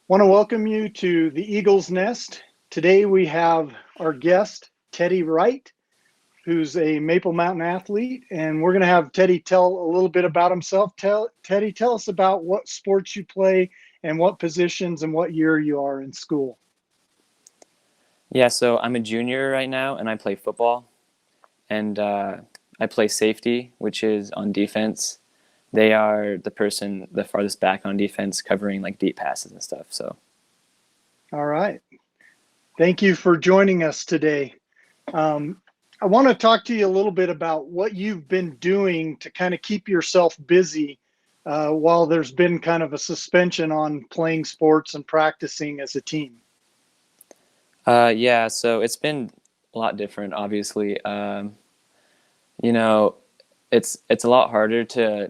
Want to welcome you to the Eagle's Nest. Today we have our guest, Teddy Wright, who's a Maple Mountain athlete, and we're going to have Teddy tell a little bit about himself. Teddy, tell us about what sports you play and what positions and what year you are in school. Yeah, so I'm a junior right now, and I play football, and I play safety, which is on defense. They are the person the farthest back on defense, covering like deep passes and stuff. So, All right. Thank you for joining us today. Um, I want to talk to you a little bit about what you've been doing to kind of keep yourself busy while there's been kind of a suspension on playing sports and practicing as a team. yeah, so it's been a lot different, obviously. You know, it's a lot harder to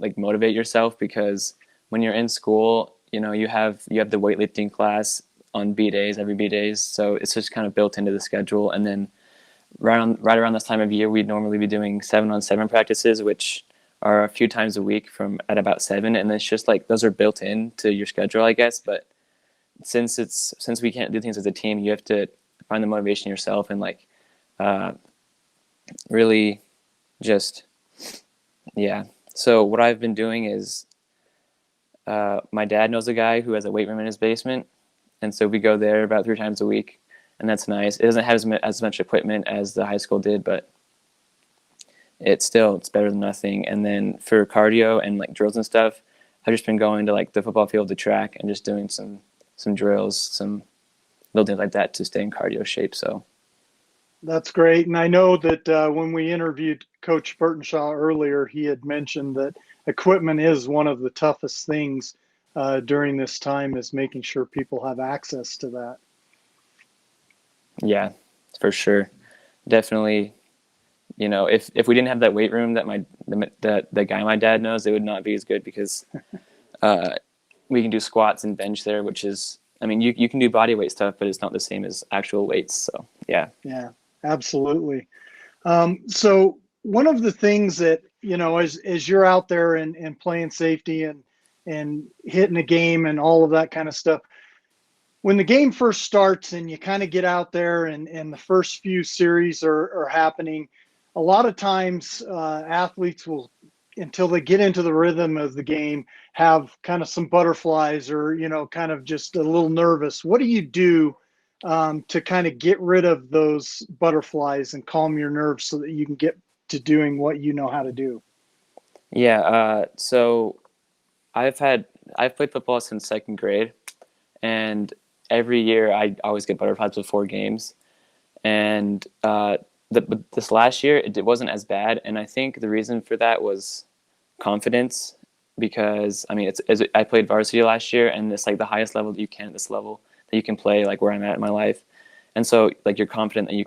like motivate yourself because when you're in school, you have the weightlifting class on B days, every B days, so it's just kind of built into the schedule, and then right around this time of year, we'd normally be doing 7-on-7 practices, which are a few times a week from at about 7, and it's just like those are built into your schedule, I guess. But since we can't do things as a team, you have to find the motivation yourself and like uh, really just yeah. So what I've been doing is my dad knows a guy who has a weight room in his basement, and so we go there about 3 times a week, and that's nice. It doesn't have as much equipment as the high school did, but it's better than nothing. And then for cardio and like drills and stuff, I've just been going to like the football field, the track, and just doing some drills, some little things like that to stay in cardio shape. So That's great. And I know that when we interviewed Coach Burtonshaw earlier, he had mentioned that equipment is one of the toughest things during this time is making sure people have access to that. yeah, for sure, definitely. If we didn't have that weight room that the guy my dad knows, it would not be as good because uh, we can do squats and bench there, which is, I mean, you can do body weight stuff, but it's not the same as actual weights. So yeah. Yeah, absolutely. So one of the things that, as you're out there and playing safety and hitting a game and all of that kind of stuff, when the game first starts and you kind of get out there and the first few series are happening, a lot of times athletes will, until they get into the rhythm of the game, have kind of some butterflies or, kind of just a little nervous. What do you do to kind of get rid of those butterflies and calm your nerves so that you can get to doing what you know how to do? Yeah, so I've had I've played football since second grade, and every year I always get butterflies before games. And but this last year it wasn't as bad, and I think the reason for that was confidence, because I mean I played varsity last year, and it's like the highest level that you can at this level that you can play, like where I'm at in my life, and so like you're confident that you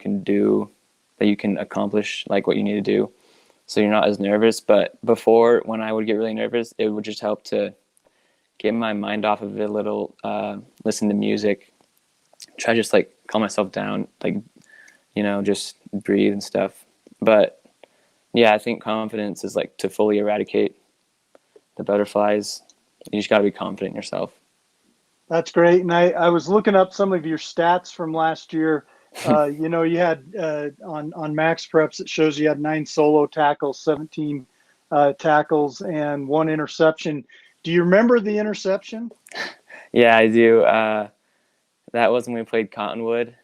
can accomplish like what you need to do, so you're not as nervous. But before, when I would get really nervous, it would just help to get my mind off of it a little, listen to music, try to just like calm myself down, like just breathe and stuff. But yeah, I think confidence is like to fully eradicate the butterflies. You just got to be confident in yourself. That's great. And I was looking up some of your stats from last year. You had on Max Preps, it shows you had 9 solo tackles, 17 tackles, and 1 interception. Do you remember the interception? Yeah, I do. That was when we played Cottonwood,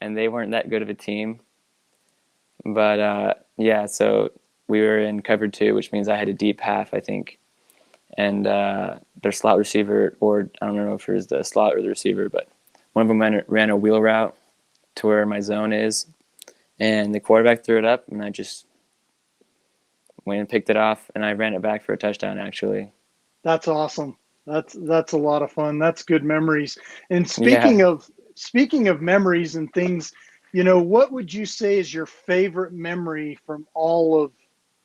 and they weren't that good of a team. But yeah, so we were in cover two, which means I had a deep half, I think. And their slot receiver, or I don't know if it was the slot or the receiver, but one of them ran a wheel route to where my zone is, and the quarterback threw it up, and I just went and picked it off, and I ran it back for a touchdown, actually. That's awesome. That's a lot of fun. That's good memories. And Yeah. speaking of memories and things, what would you say is your favorite memory from all of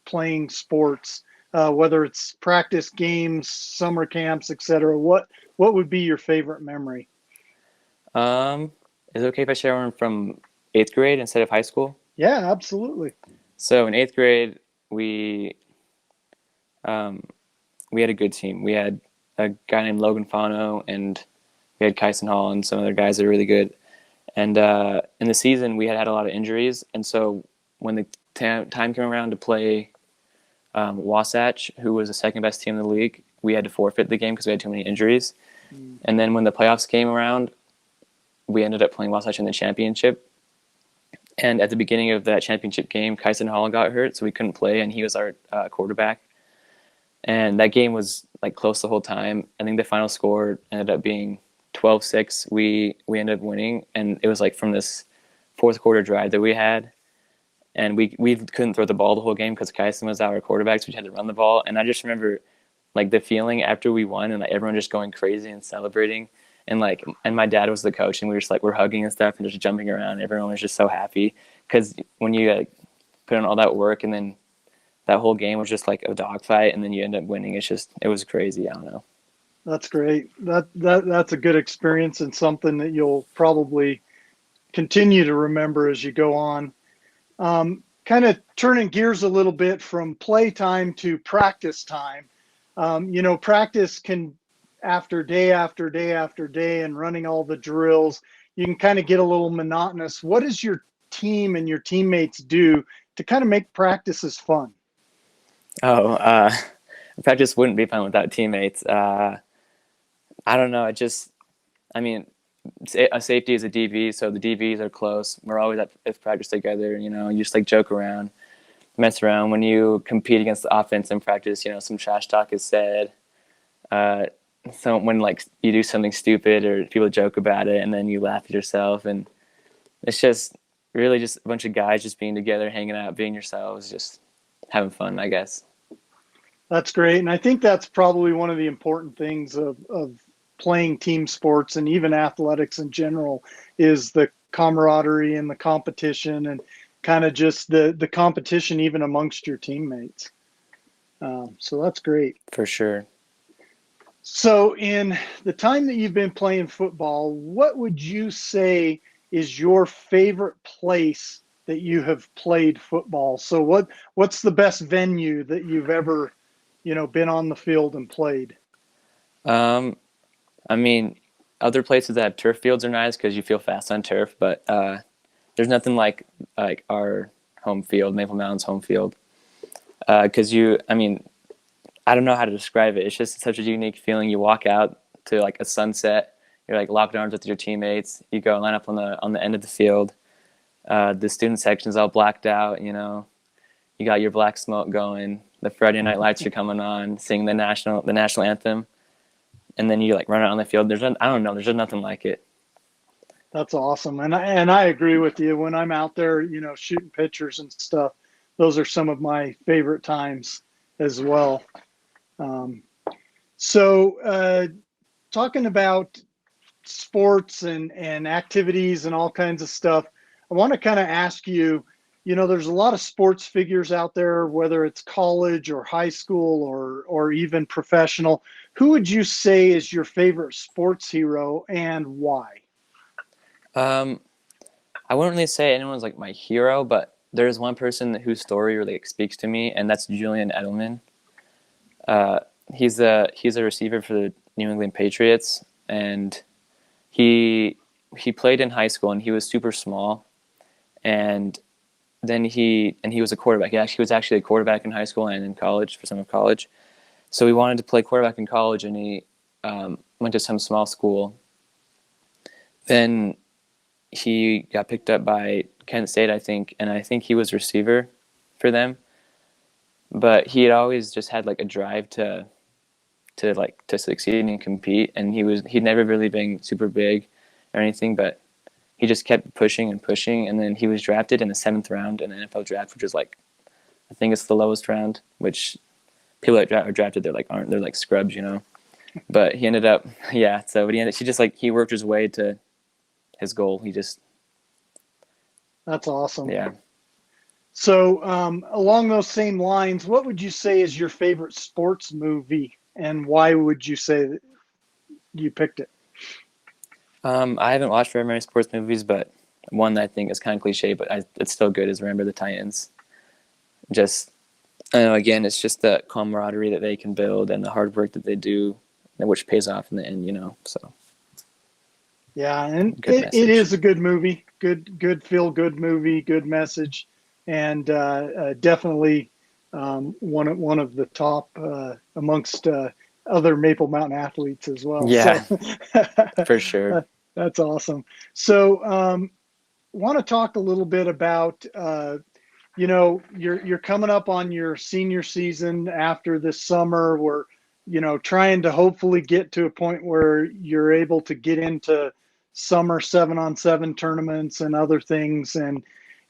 playing sports, whether it's practice games, summer camps, etc.? What would be your favorite memory? Um, is it okay if I share one from eighth grade instead of high school? Yeah, absolutely. So in eighth grade, we um, we had a good team. We had a guy named Logan Fano and We had Kyson Hall and some other guys that are really good. And in the season, we had a lot of injuries. And so when the time came around to play Wasatch, who was the second best team in the league, we had to forfeit the game because we had too many injuries. And then when the playoffs came around, we ended up playing Wasatch in the championship. And at the beginning of that championship game, Kyson Hall got hurt, so we couldn't play, and he was our quarterback. And that game was like close the whole time. I think the final score ended up being 12-6. We ended up winning, and it was like from this fourth quarter drive that we had, and we couldn't throw the ball the whole game because Kyson was our quarterback, so we had to run the ball. And I just remember like the feeling after we won, and like everyone just going crazy and celebrating. And my dad was the coach, and we were just like, we're hugging and stuff and just jumping around. Everyone was just so happy because when you put in all that work and then that whole game was just like a dogfight, and then you end up winning. It was crazy. I don't know. That's great. That's a good experience and something that you'll probably continue to remember as you go on. Kind of turning gears a little bit from play time to practice time. Practice can, after day after day after day and running all the drills, you can kind of get a little monotonous. What does your team and your teammates do to kind of make practices fun? Oh, practice wouldn't be fun without teammates. I don't know. I mean, a safety is a DB, so the DBs are close. We're always at practice together. You just like joke around, mess around. When you compete against the offense in practice, some trash talk is said. So when like you do something stupid or people joke about it, and then you laugh at yourself, and it's just really just a bunch of guys just being together, hanging out, being yourselves, just having fun, I guess. That's great. And I think that's probably one of the important things of playing team sports and even athletics in general is the camaraderie and the competition and kind of just the competition even amongst your teammates. So that's great. For sure. So in the time that you've been playing football, what would you say is your favorite place that you have played football? So what's the best venue that you've ever, been on the field and played? I mean, other places that have turf fields are nice because you feel fast on turf, but there's nothing like our home field, Maple Mountain's home field, because I don't know how to describe it. It's just such a unique feeling. You walk out to like a sunset. You're like locked arms with your teammates. You go line up on the end of the field. The student section is all blacked out. You got your black smoke going. The Friday night lights are coming on. Sing the national anthem, and then you like run out on the field. There's just nothing like it. That's awesome, and I agree with you. When I'm out there, shooting pictures and stuff, those are some of my favorite times as well. So talking about sports and activities and all kinds of stuff, I want to kind of ask you, there's a lot of sports figures out there, whether it's college or high school or even professional. Who would you say is your favorite sports hero and why? I wouldn't really say anyone's like my hero, but there's one person whose story really speaks to me, and that's Julian Edelman. He's a receiver for the New England Patriots, and he played in high school, and he was super small, and then he was a quarterback. He was actually a quarterback in high school and in college for some of college. So he wanted to play quarterback in college, and he went to some small school. Then he got picked up by Kent State, I think, and I think he was receiver for them. But he had always just had like a drive to succeed and compete, and he'd never really been super big or anything, but he just kept pushing and pushing, and then he was drafted in the 7th round in the NFL draft, which is like, I think it's the lowest round, which people that are drafted they're like scrubs, But he ended up, yeah. So but he worked his way to his goal. That's awesome. Yeah. So along those same lines, what would you say is your favorite sports movie, and why would you say that you picked it? I haven't watched very many sports movies, but one that I think is kind of cliche, but it's still good, is Remember the Titans. Just, I don't know, again, it's just the camaraderie that they can build and the hard work that they do, which pays off in the end, so. Yeah, and Good it message. is a good movie, good feel good movie, good message, and definitely one of the top amongst other Maple Mountain athletes as well. Yeah, So for sure. that's awesome. So want to talk a little bit about you're coming up on your senior season after this summer. We're trying to hopefully get to a point where you're able to get into summer 7-on-7 tournaments and other things.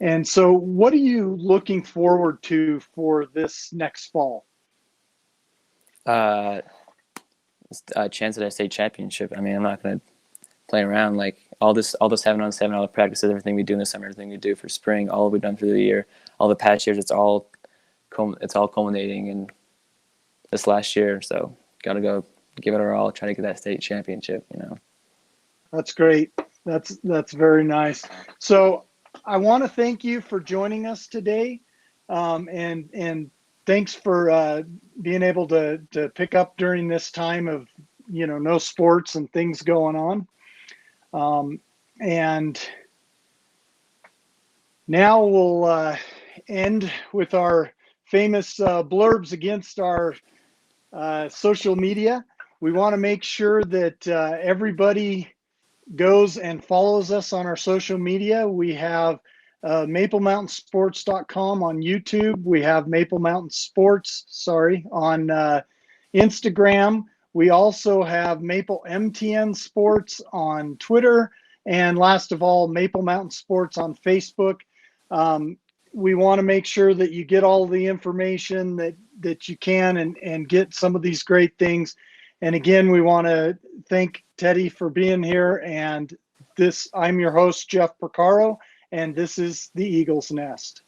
And so what are you looking forward to for this next fall? Uh, a chance at a state championship. I mean, I'm not going to play around. Like all the 7-on-7, all the practices, everything we do in the summer, everything we do for spring, all we've done through the year, all the past years, it's all culminating in this last year. So got to go give it our all, try to get that state championship. That's great. That's very nice. So I want to thank you for joining us today, and thanks for being able to pick up during this time of no sports and things going on. And now we'll end with our famous blurbs against our social media. We want to make sure that everybody goes and follows us on our social media. We have MapleMountainSports.com on YouTube. We have Maple Mountain Sports, on Instagram. We also have Maple MTN Sports on Twitter. And last of all, Maple Mountain Sports on Facebook. We want to make sure that you get all the information that you can and get some of these great things. And again, we want to thank Teddy for being here. And I'm your host, Jeff Porcaro, and this is the Eagle's Nest.